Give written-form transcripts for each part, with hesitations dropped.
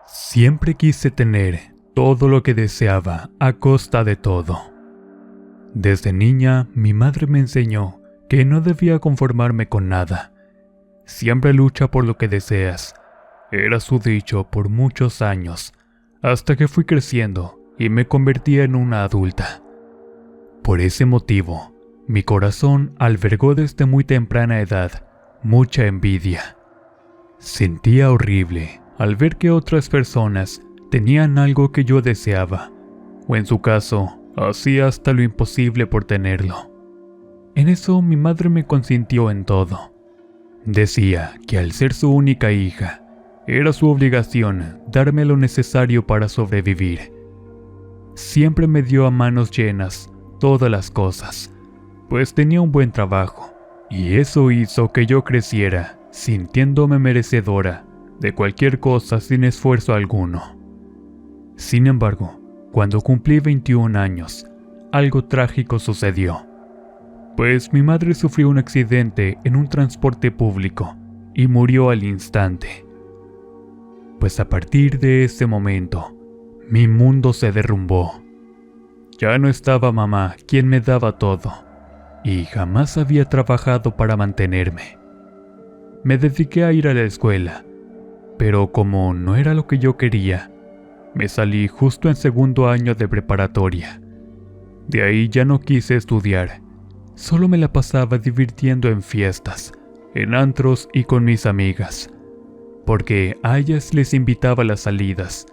Siempre quise tener todo lo que deseaba a costa de todo. Desde niña, mi madre me enseñó que no debía conformarme con nada. Siempre lucha por lo que deseas. Era su dicho por muchos años, hasta que fui creciendo y me convertí en una adulta. Por ese motivo, mi corazón albergó desde muy temprana edad mucha envidia. Sentía horrible al ver que otras personas tenían algo que yo deseaba, o en su caso, hacía hasta lo imposible por tenerlo. En eso mi madre me consintió en todo. Decía que al ser su única hija, era su obligación darme lo necesario para sobrevivir. Siempre me dio a manos llenas todas las cosas, pues tenía un buen trabajo, y eso hizo que yo creciera sintiéndome merecedora de cualquier cosa sin esfuerzo alguno. Sin embargo, cuando cumplí 21 años, algo trágico sucedió, pues mi madre sufrió un accidente en un transporte público y murió al instante. Pues a partir de ese momento, mi mundo se derrumbó. Ya no estaba mamá quien me daba todo, y jamás había trabajado para mantenerme. Me dediqué a ir a la escuela, pero como no era lo que yo quería, me salí justo en segundo año de preparatoria. De ahí ya no quise estudiar, solo me la pasaba divirtiendo en fiestas, en antros y con mis amigas, porque a ellas les invitaba a las salidas,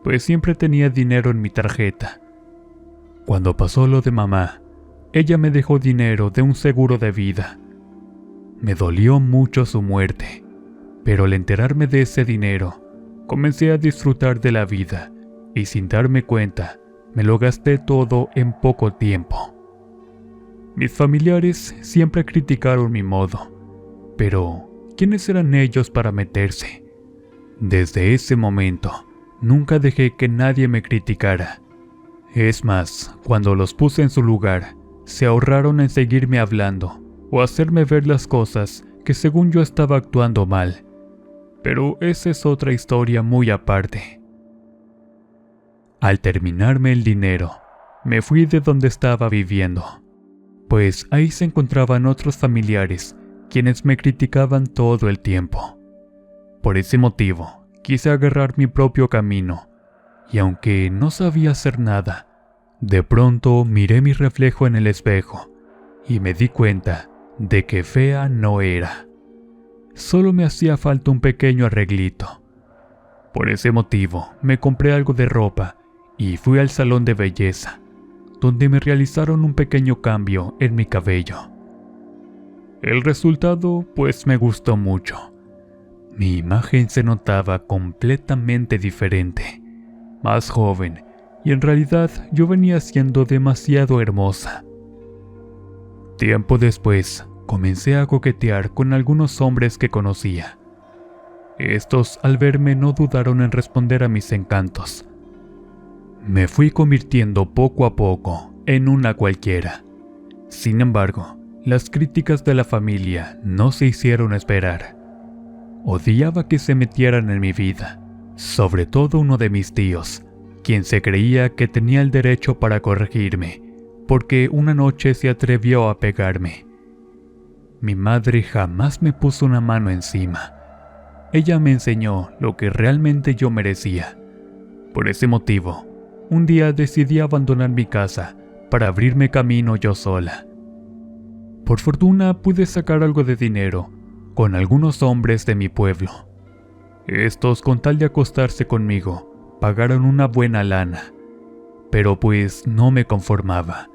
pues siempre tenía dinero en mi tarjeta. Cuando pasó lo de mamá, ella me dejó dinero de un seguro de vida. Me dolió mucho su muerte, pero al enterarme de ese dinero, comencé a disfrutar de la vida y sin darme cuenta, me lo gasté todo en poco tiempo. Mis familiares siempre criticaron mi modo, pero ¿quiénes eran ellos para meterse? Desde ese momento, nunca dejé que nadie me criticara. Es más, cuando los puse en su lugar, se ahorraron en seguirme hablando o hacerme ver las cosas que según yo estaba actuando mal. Pero esa es otra historia muy aparte. Al terminarme el dinero, me fui de donde estaba viviendo, pues ahí se encontraban otros familiares quienes me criticaban todo el tiempo. Por ese motivo, quise agarrar mi propio camino, y aunque no sabía hacer nada, de pronto miré mi reflejo en el espejo y me di cuenta de que fea no era. Solo me hacía falta un pequeño arreglito. Por ese motivo, me compré algo de ropa y fui al salón de belleza, donde me realizaron un pequeño cambio en mi cabello. El resultado, pues, me gustó mucho. Mi imagen se notaba completamente diferente, más joven, y en realidad yo venía siendo demasiado hermosa. Tiempo después, comencé a coquetear con algunos hombres que conocía. Estos, al verme, no dudaron en responder a mis encantos. Me fui convirtiendo poco a poco en una cualquiera. Sin embargo, las críticas de la familia no se hicieron esperar. Odiaba que se metieran en mi vida, sobre todo uno de mis tíos, quien se creía que tenía el derecho para corregirme, porque una noche se atrevió a pegarme. Mi madre jamás me puso una mano encima. Ella me enseñó lo que realmente yo merecía. Por ese motivo, un día decidí abandonar mi casa para abrirme camino yo sola. Por fortuna pude sacar algo de dinero con algunos hombres de mi pueblo. Estos, con tal de acostarse conmigo, pagaron una buena lana, pero pues no me conformaba.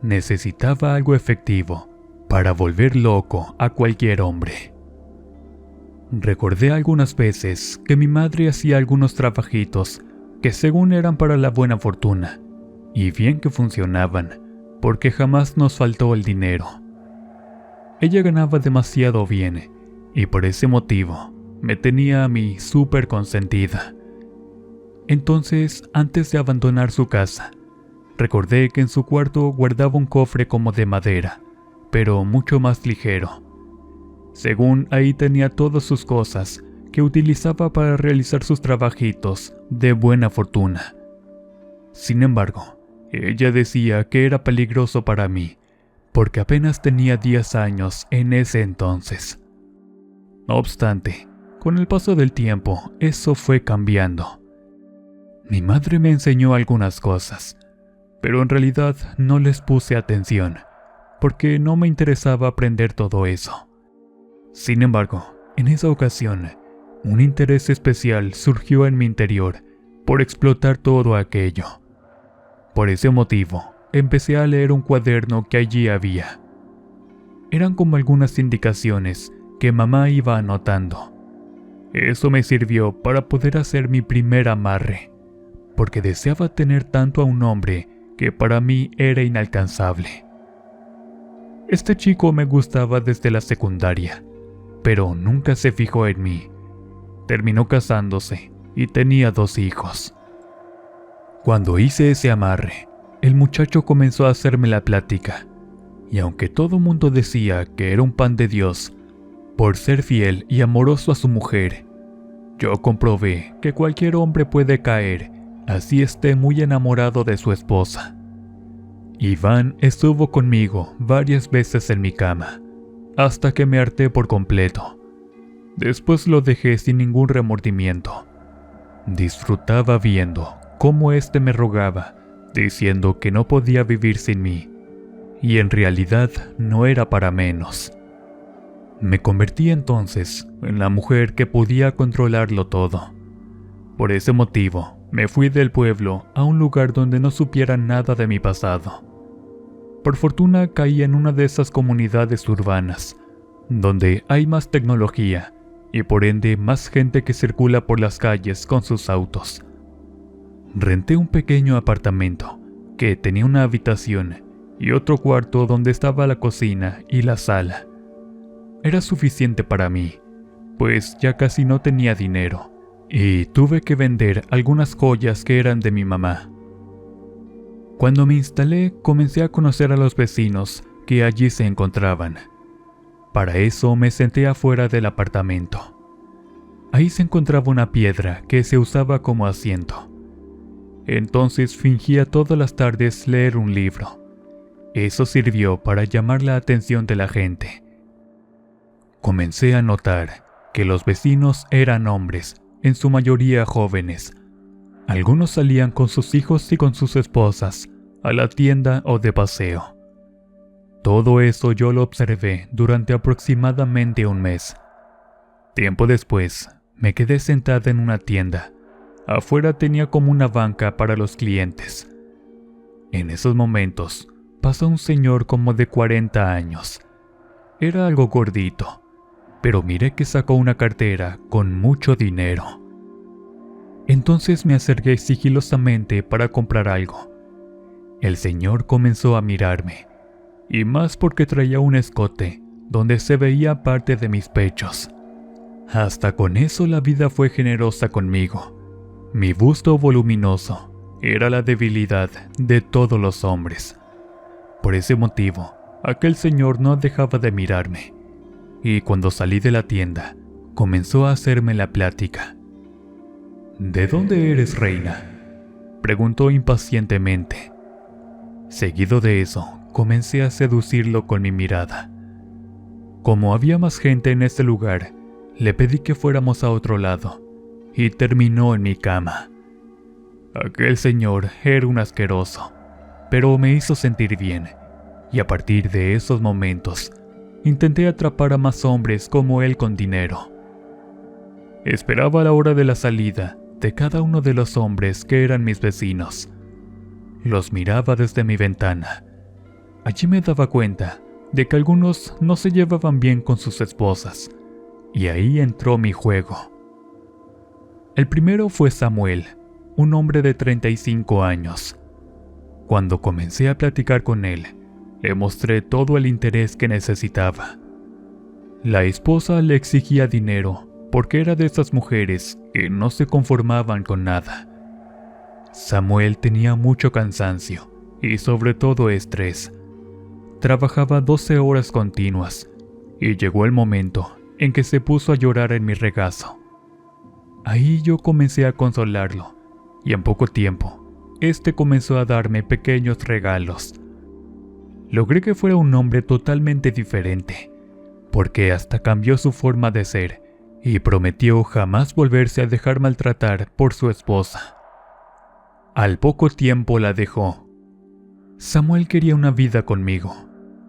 Necesitaba algo efectivo para volver loco a cualquier hombre. Recordé algunas veces que mi madre hacía algunos trabajitos que según eran para la buena fortuna, y bien que funcionaban, porque jamás nos faltó el dinero. Ella ganaba demasiado bien, y por ese motivo me tenía a mí súper consentida. Entonces, antes de abandonar su casa, recordé que en su cuarto guardaba un cofre como de madera, pero mucho más ligero. Según ahí tenía todas sus cosas que utilizaba para realizar sus trabajitos de buena fortuna. Sin embargo, ella decía que era peligroso para mí, porque apenas tenía 10 años en ese entonces. No obstante, con el paso del tiempo, eso fue cambiando. Mi madre me enseñó algunas cosas, pero en realidad no les puse atención, porque no me interesaba aprender todo eso. Sin embargo, en esa ocasión, un interés especial surgió en mi interior por explotar todo aquello. Por ese motivo, empecé a leer un cuaderno que allí había. Eran como algunas indicaciones que mamá iba anotando. Eso me sirvió para poder hacer mi primer amarre, porque deseaba tener tanto a un hombre que para mí era inalcanzable. Este chico me gustaba desde la secundaria, pero nunca se fijó en mí. Terminó casándose y tenía 2 hijos. Cuando hice ese amarre, el muchacho comenzó a hacerme la plática, y aunque todo mundo decía que era un pan de Dios, por ser fiel y amoroso a su mujer, yo comprobé que cualquier hombre puede caer, así esté muy enamorado de su esposa. Iván estuvo conmigo varias veces en mi cama, hasta que me harté por completo. Después lo dejé sin ningún remordimiento. Disfrutaba viendo cómo éste me rogaba, diciendo que no podía vivir sin mí, y en realidad no era para menos. Me convertí entonces en la mujer que podía controlarlo todo. Por ese motivo, me fui del pueblo a un lugar donde no supieran nada de mi pasado. Por fortuna caí en una de esas comunidades urbanas, donde hay más tecnología y por ende más gente que circula por las calles con sus autos. Renté un pequeño apartamento que tenía una habitación y otro cuarto donde estaba la cocina y la sala. Era suficiente para mí, pues ya casi no tenía dinero y tuve que vender algunas joyas que eran de mi mamá. Cuando me instalé, comencé a conocer a los vecinos que allí se encontraban. Para eso me senté afuera del apartamento. Ahí se encontraba una piedra que se usaba como asiento. Entonces fingía todas las tardes leer un libro. Eso sirvió para llamar la atención de la gente. Comencé a notar que los vecinos eran hombres, en su mayoría jóvenes. Algunos salían con sus hijos y con sus esposas a la tienda o de paseo. Todo eso yo lo observé durante aproximadamente un mes. Tiempo después, me quedé sentada en una tienda. Afuera tenía como una banca para los clientes. En esos momentos, pasó un señor como de 40 años. Era algo gordito, pero miré que sacó una cartera con mucho dinero. Entonces me acerqué sigilosamente para comprar algo. El señor comenzó a mirarme, y más porque traía un escote donde se veía parte de mis pechos. Hasta con eso la vida fue generosa conmigo. Mi busto voluminoso era la debilidad de todos los hombres. Por ese motivo, aquel señor no dejaba de mirarme, y cuando salí de la tienda, comenzó a hacerme la plática. ¿De dónde eres, reina?, preguntó impacientemente. Seguido de eso, comencé a seducirlo con mi mirada. Como había más gente en este lugar, le pedí que fuéramos a otro lado, y terminó en mi cama. Aquel señor era un asqueroso, pero me hizo sentir bien, y a partir de esos momentos, intenté atrapar a más hombres como él con dinero. Esperaba la hora de la salida de cada uno de los hombres que eran mis vecinos. Los miraba desde mi ventana. Allí me daba cuenta de que algunos no se llevaban bien con sus esposas, y ahí entró mi juego. El primero fue Samuel, un hombre de 35 años. Cuando comencé a platicar con él, le mostré todo el interés que necesitaba. La esposa le exigía dinero porque era de esas mujeres que no se conformaban con nada. Samuel tenía mucho cansancio y sobre todo estrés. Trabajaba 12 horas continuas y llegó el momento en que se puso a llorar en mi regazo. Ahí yo comencé a consolarlo, y en poco tiempo, este comenzó a darme pequeños regalos. Logré que fuera un hombre totalmente diferente, porque hasta cambió su forma de ser, y prometió jamás volverse a dejar maltratar por su esposa. Al poco tiempo la dejó. Samuel quería una vida conmigo,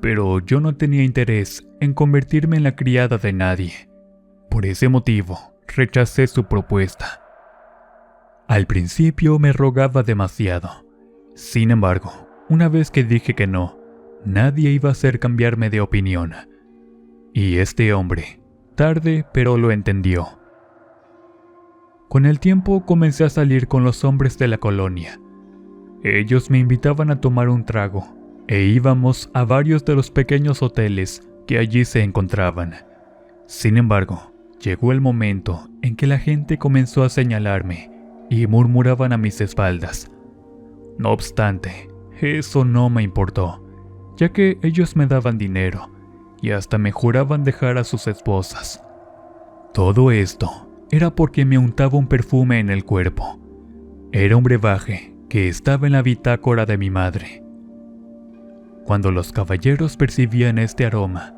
pero yo no tenía interés en convertirme en la criada de nadie. Por ese motivo, rechacé su propuesta. Al principio me rogaba demasiado. Sin embargo, una vez que dije que no, nadie iba a hacer cambiarme de opinión. Y este hombre, tarde pero lo entendió. Con el tiempo comencé a salir con los hombres de la colonia. Ellos me invitaban a tomar un trago, e íbamos a varios de los pequeños hoteles que allí se encontraban. Sin embargo, llegó el momento en que la gente comenzó a señalarme y murmuraban a mis espaldas. No obstante, eso no me importó, ya que ellos me daban dinero y hasta me juraban dejar a sus esposas. Todo esto era porque me untaba un perfume en el cuerpo. Era un brebaje que estaba en la bitácora de mi madre. Cuando los caballeros percibían este aroma,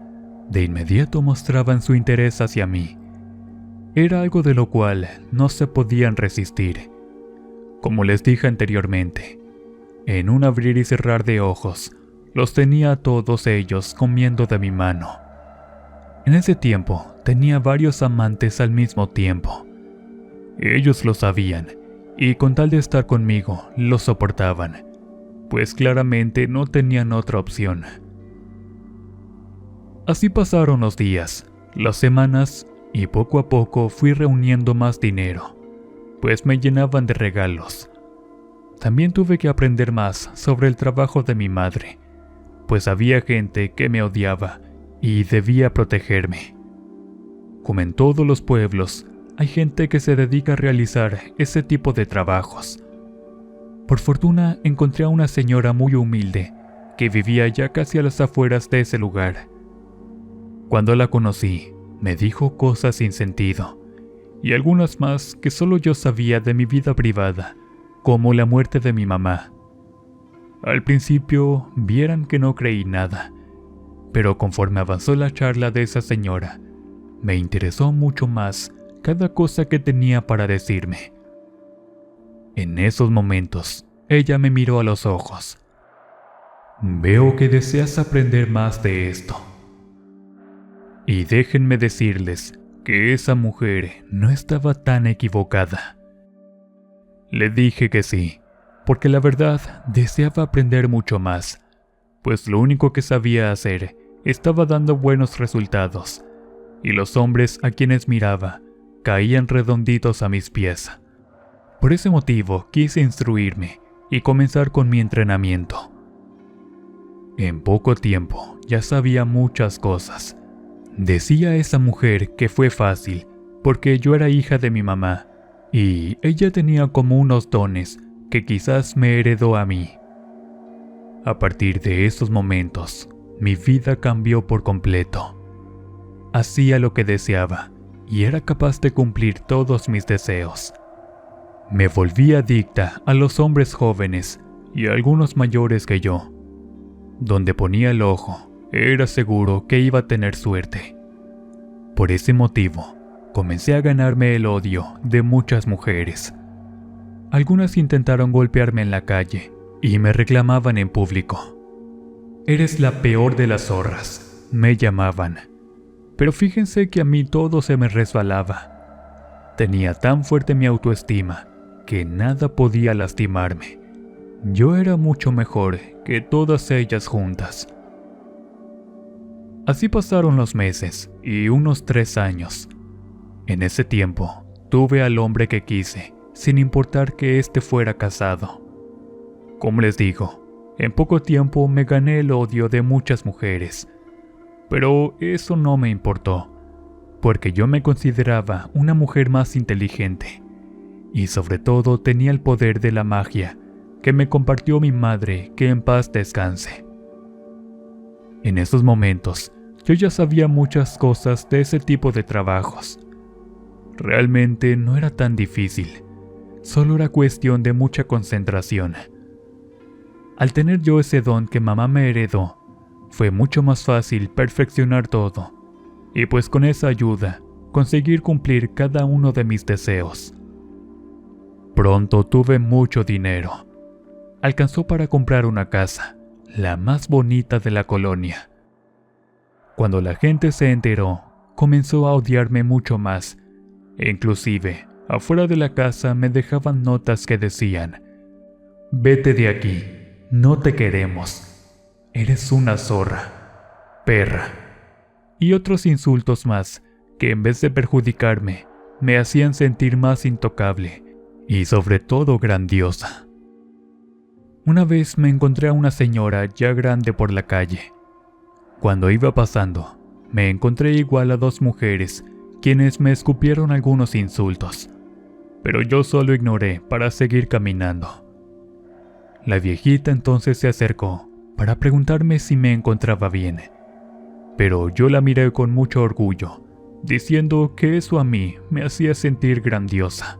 de inmediato mostraban su interés hacia mí. Era algo de lo cual no se podían resistir. Como les dije anteriormente, en un abrir y cerrar de ojos, los tenía a todos ellos comiendo de mi mano. En ese tiempo tenía varios amantes al mismo tiempo. Ellos lo sabían, y con tal de estar conmigo, lo soportaban, pues claramente no tenían otra opción. Así pasaron los días, las semanas, y poco a poco fui reuniendo más dinero, pues me llenaban de regalos. También tuve que aprender más sobre el trabajo de mi madre, pues había gente que me odiaba y debía protegerme. Como en todos los pueblos, hay gente que se dedica a realizar ese tipo de trabajos. Por fortuna encontré a una señora muy humilde que vivía ya casi a las afueras de ese lugar. Cuando la conocí, me dijo cosas sin sentido, y algunas más que solo yo sabía de mi vida privada, como la muerte de mi mamá. Al principio vieran que no creí nada, pero conforme avanzó la charla de esa señora, me interesó mucho más cada cosa que tenía para decirme. En esos momentos, ella me miró a los ojos. Veo que deseas aprender más de esto. Y déjenme decirles que esa mujer no estaba tan equivocada. Le dije que sí, porque la verdad deseaba aprender mucho más, pues lo único que sabía hacer estaba dando buenos resultados, y los hombres a quienes miraba caían redonditos a mis pies. Por ese motivo quise instruirme y comenzar con mi entrenamiento. En poco tiempo ya sabía muchas cosas. Decía a esa mujer que fue fácil, porque yo era hija de mi mamá, y ella tenía como unos dones que quizás me heredó a mí. A partir de esos momentos, mi vida cambió por completo. Hacía lo que deseaba, y era capaz de cumplir todos mis deseos. Me volví adicta a los hombres jóvenes y a algunos mayores que yo. Donde ponía el ojo, era seguro que iba a tener suerte. Por ese motivo, comencé a ganarme el odio de muchas mujeres. Algunas intentaron golpearme en la calle y me reclamaban en público. «Eres la peor de las zorras», me llamaban. Pero fíjense que a mí todo se me resbalaba. Tenía tan fuerte mi autoestima que nada podía lastimarme. Yo era mucho mejor que todas ellas juntas. Así pasaron los meses y unos 3 años. En ese tiempo, tuve al hombre que quise, sin importar que éste fuera casado. Como les digo, en poco tiempo me gané el odio de muchas mujeres. Pero eso no me importó, porque yo me consideraba una mujer más inteligente, y sobre todo tenía el poder de la magia que me compartió mi madre, que en paz descanse. En esos momentos, yo ya sabía muchas cosas de ese tipo de trabajos. Realmente no era tan difícil, solo era cuestión de mucha concentración. Al tener yo ese don que mamá me heredó, fue mucho más fácil perfeccionar todo, y pues con esa ayuda, conseguir cumplir cada uno de mis deseos. Pronto tuve mucho dinero. Alcanzó para comprar una casa, la más bonita de la colonia. Cuando la gente se enteró, comenzó a odiarme mucho más, e inclusive, afuera de la casa me dejaban notas que decían: «Vete de aquí, no te queremos, eres una zorra, perra», y otros insultos más que en vez de perjudicarme, me hacían sentir más intocable y sobre todo grandiosa. Una vez me encontré a una señora ya grande por la calle. Cuando iba pasando, me encontré igual a dos mujeres quienes me escupieron algunos insultos, pero yo solo ignoré para seguir caminando. La viejita entonces se acercó para preguntarme si me encontraba bien, pero yo la miré con mucho orgullo, diciendo que eso a mí me hacía sentir grandiosa.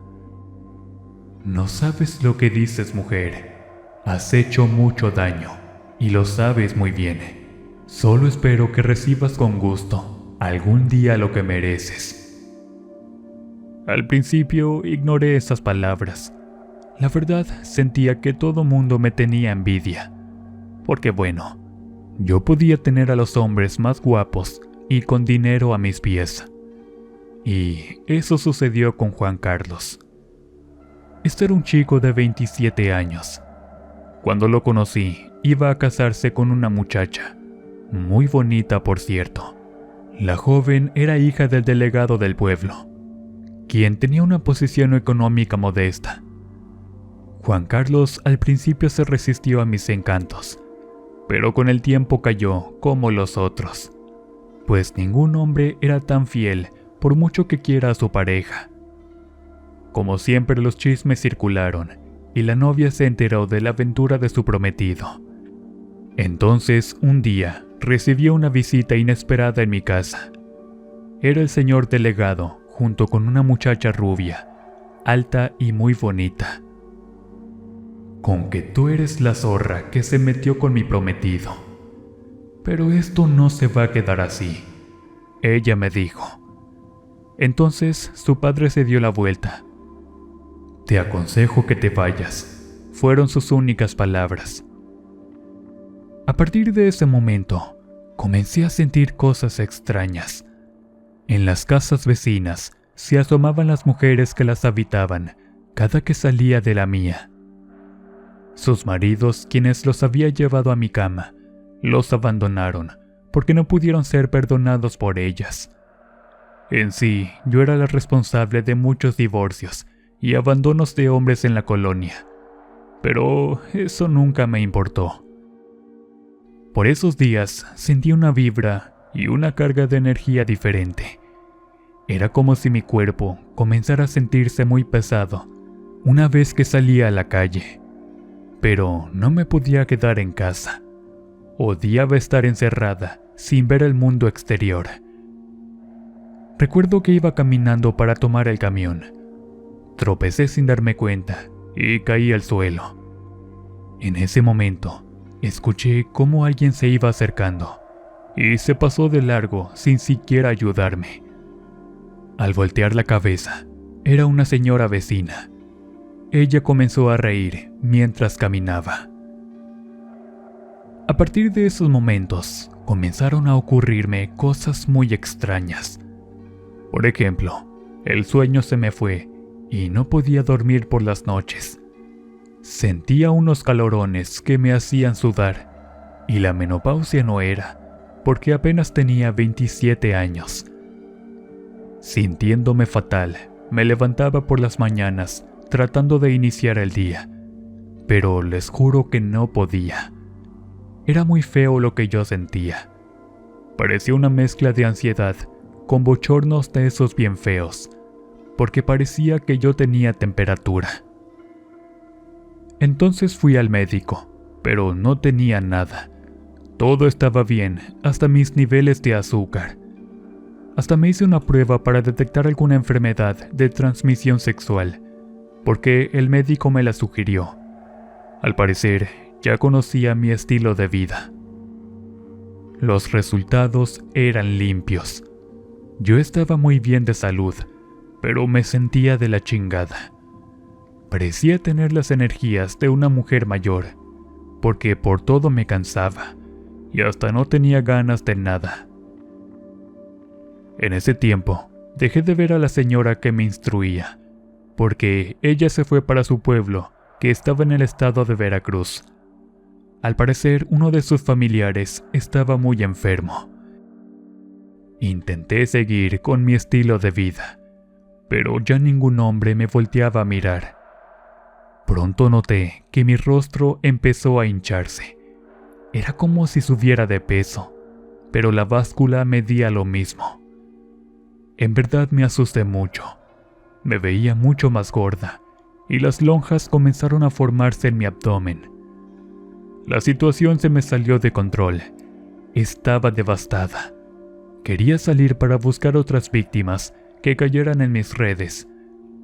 «No sabes lo que dices, mujer. Has hecho mucho daño, y lo sabes muy bien. Solo espero que recibas con gusto algún día lo que mereces». Al principio ignoré esas palabras. La verdad, sentía que todo mundo me tenía envidia. Porque bueno, yo podía tener a los hombres más guapos y con dinero a mis pies. Y eso sucedió con Juan Carlos. Este era un chico de 27 años. Cuando lo conocí, iba a casarse con una muchacha, muy bonita por cierto. La joven era hija del delegado del pueblo, quien tenía una posición económica modesta. Juan Carlos al principio se resistió a mis encantos, pero con el tiempo cayó como los otros, pues ningún hombre era tan fiel por mucho que quiera a su pareja. Como siempre, los chismes circularon y la novia se enteró de la aventura de su prometido. Entonces, un día, recibió una visita inesperada en mi casa. Era el señor delegado junto con una muchacha rubia, alta y muy bonita. «Con que tú eres la zorra que se metió con mi prometido. Pero esto no se va a quedar así», ella me dijo. Entonces su padre se dio la vuelta. «Te aconsejo que te vayas», fueron sus únicas palabras. A partir de ese momento, comencé a sentir cosas extrañas. En las casas vecinas se asomaban las mujeres que las habitaban cada que salía de la mía. Sus maridos, quienes los había llevado a mi cama, los abandonaron porque no pudieron ser perdonados por ellas. En sí, yo era la responsable de muchos divorcios y abandonos de hombres en la colonia, pero eso nunca me importó. Por esos días sentí una vibra y una carga de energía diferente. Era como si mi cuerpo comenzara a sentirse muy pesado una vez que salía a la calle. Pero no me podía quedar en casa. Odiaba estar encerrada sin ver el mundo exterior. Recuerdo que iba caminando para tomar el camión. Tropecé sin darme cuenta y caí al suelo. En ese momento, escuché cómo alguien se iba acercando y se pasó de largo sin siquiera ayudarme. Al voltear la cabeza, era una señora vecina. Ella comenzó a reír mientras caminaba. A partir de esos momentos, comenzaron a ocurrirme cosas muy extrañas. Por ejemplo, el sueño se me fue y no podía dormir por las noches. Sentía unos calorones que me hacían sudar, y la menopausia no era, porque apenas tenía 27 años. Sintiéndome fatal, me levantaba por las mañanas tratando de iniciar el día, pero les juro que no podía. Era muy feo lo que yo sentía. Parecía una mezcla de ansiedad con bochornos de esos bien feos, porque parecía que yo tenía temperatura. Entonces fui al médico, pero no tenía nada. Todo estaba bien, hasta mis niveles de azúcar. Hasta me hice una prueba para detectar alguna enfermedad de transmisión sexual, porque el médico me la sugirió. Al parecer, ya conocía mi estilo de vida. Los resultados eran limpios. Yo estaba muy bien de salud, pero me sentía de la chingada. Parecía tener las energías de una mujer mayor, porque por todo me cansaba, y hasta no tenía ganas de nada. En ese tiempo, dejé de ver a la señora que me instruía, porque ella se fue para su pueblo, que estaba en el estado de Veracruz. Al parecer, uno de sus familiares estaba muy enfermo. Intenté seguir con mi estilo de vida, pero ya ningún hombre me volteaba a mirar. Pronto noté que mi rostro empezó a hincharse. Era como si subiera de peso, pero la báscula medía lo mismo. En verdad me asusté mucho. Me veía mucho más gorda, y las lonjas comenzaron a formarse en mi abdomen. La situación se me salió de control. Estaba devastada. Quería salir para buscar otras víctimas que cayeran en mis redes,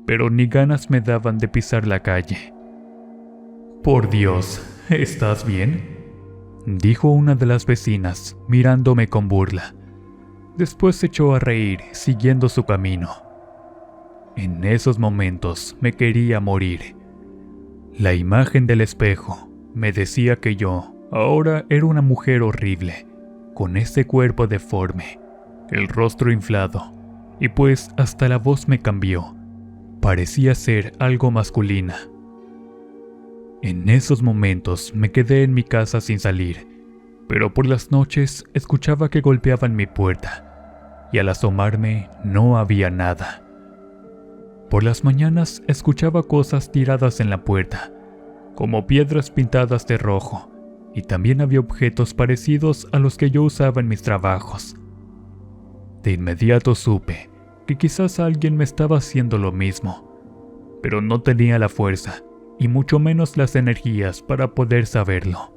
pero ni ganas me daban de pisar la calle. «Por Dios, ¿estás bien?», dijo una de las vecinas, mirándome con burla. Después se echó a reír, siguiendo su camino. En esos momentos me quería morir. La imagen del espejo me decía que yo ahora era una mujer horrible, con ese cuerpo deforme, el rostro inflado, y pues hasta la voz me cambió. Parecía ser algo masculina. En esos momentos me quedé en mi casa sin salir, pero por las noches escuchaba que golpeaban mi puerta, y al asomarme no había nada. Por las mañanas escuchaba cosas tiradas en la puerta, como piedras pintadas de rojo, y también había objetos parecidos a los que yo usaba en mis trabajos. De inmediato supe que quizás alguien me estaba haciendo lo mismo, pero no tenía la fuerza y mucho menos las energías para poder saberlo.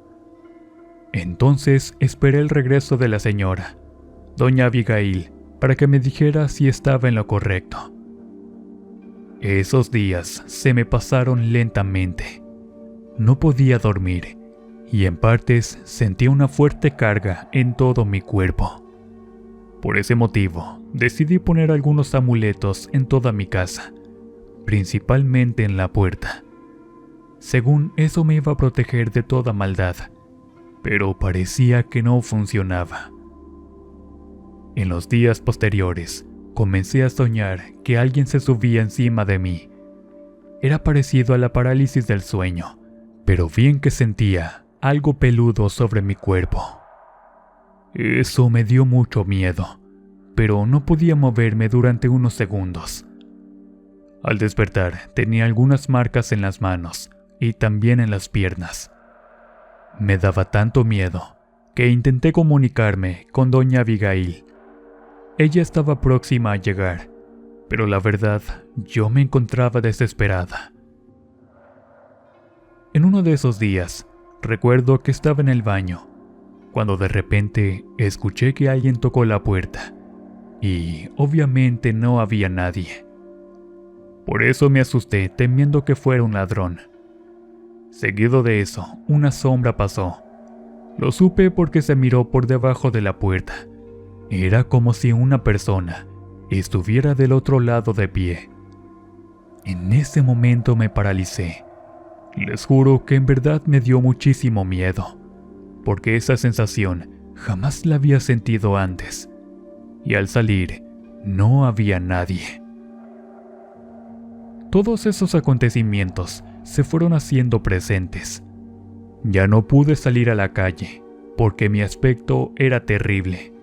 Entonces esperé el regreso de la señora, doña Abigail, para que me dijera si estaba en lo correcto. Esos días se me pasaron lentamente. No podía dormir, y en partes sentía una fuerte carga en todo mi cuerpo. Por ese motivo, decidí poner algunos amuletos en toda mi casa, principalmente en la puerta. Según eso me iba a proteger de toda maldad, pero parecía que no funcionaba. En los días posteriores, comencé a soñar que alguien se subía encima de mí. Era parecido a la parálisis del sueño, pero bien que sentía algo peludo sobre mi cuerpo. Eso me dio mucho miedo, pero no podía moverme durante unos segundos. Al despertar, tenía algunas marcas en las manos y también en las piernas. Me daba tanto miedo que intenté comunicarme con doña Abigail. Ella estaba próxima a llegar, pero la verdad, yo me encontraba desesperada. En uno de esos días, recuerdo que estaba en el baño, cuando de repente escuché que alguien tocó la puerta, y obviamente no había nadie. Por eso me asusté temiendo que fuera un ladrón. Seguido de eso, una sombra pasó. Lo supe porque se miró por debajo de la puerta. Era como si una persona estuviera del otro lado de pie. En ese momento me paralicé. Les juro que en verdad me dio muchísimo miedo, porque esa sensación jamás la había sentido antes. Y al salir, no había nadie. Todos esos acontecimientos se fueron haciendo presentes. Ya no pude salir a la calle, porque mi aspecto era terrible.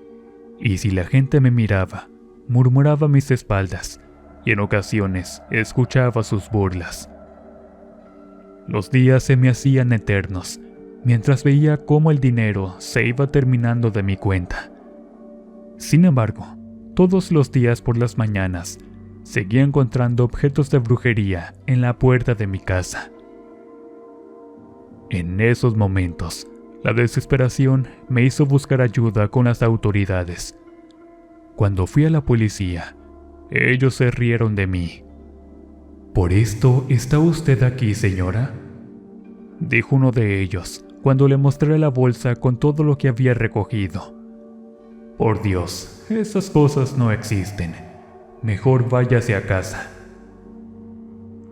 Y si la gente me miraba, murmuraba a mis espaldas, y en ocasiones escuchaba sus burlas. Los días se me hacían eternos, mientras veía cómo el dinero se iba terminando de mi cuenta. Sin embargo, todos los días por las mañanas, seguía encontrando objetos de brujería en la puerta de mi casa. En esos momentos, la desesperación me hizo buscar ayuda con las autoridades. Cuando fui a la policía, ellos se rieron de mí. «¿Por esto está usted aquí, señora?», dijo uno de ellos cuando le mostré la bolsa con todo lo que había recogido. «Por Dios, esas cosas no existen. Mejor váyase a casa».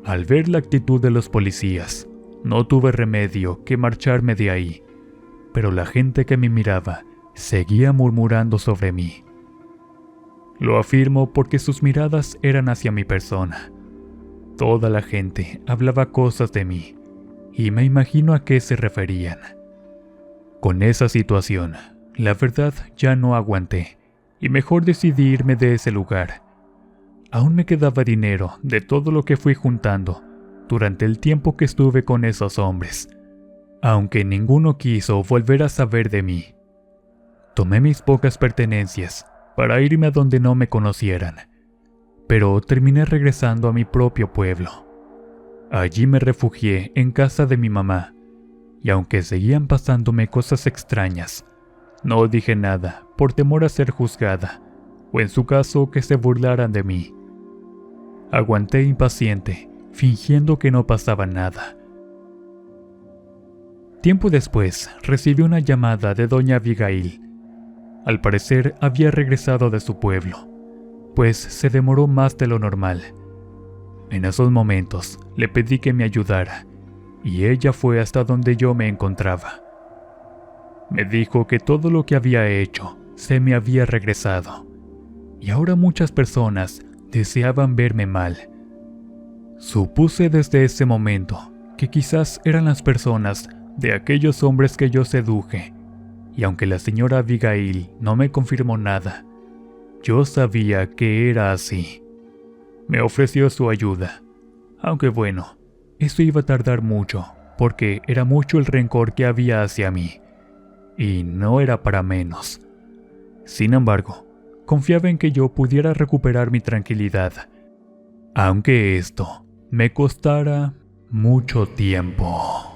Al ver la actitud de los policías, no tuve remedio que marcharme de ahí, pero la gente que me miraba seguía murmurando sobre mí. Lo afirmo porque sus miradas eran hacia mi persona. Toda la gente hablaba cosas de mí, y me imagino a qué se referían. Con esa situación, la verdad ya no aguanté, y mejor decidí irme de ese lugar. Aún me quedaba dinero de todo lo que fui juntando durante el tiempo que estuve con esos hombres, aunque ninguno quiso volver a saber de mí. Tomé mis pocas pertenencias para irme a donde no me conocieran, pero terminé regresando a mi propio pueblo. Allí me refugié en casa de mi mamá, y aunque seguían pasándome cosas extrañas, no dije nada por temor a ser juzgada, o en su caso que se burlaran de mí. Aguanté impaciente, fingiendo que no pasaba nada. Tiempo después, recibí una llamada de doña Abigail. Al parecer había regresado de su pueblo, pues se demoró más de lo normal. En esos momentos le pedí que me ayudara, y ella fue hasta donde yo me encontraba. Me dijo que todo lo que había hecho se me había regresado, y ahora muchas personas deseaban verme mal. Supuse desde ese momento que quizás eran las personas de aquellos hombres que yo seduje, y aunque la señora Abigail no me confirmó nada, yo sabía que era así. Me ofreció su ayuda, aunque bueno, eso iba a tardar mucho, porque era mucho el rencor que había hacia mí, y no era para menos. Sin embargo, confiaba en que yo pudiera recuperar mi tranquilidad, aunque esto me costara mucho tiempo.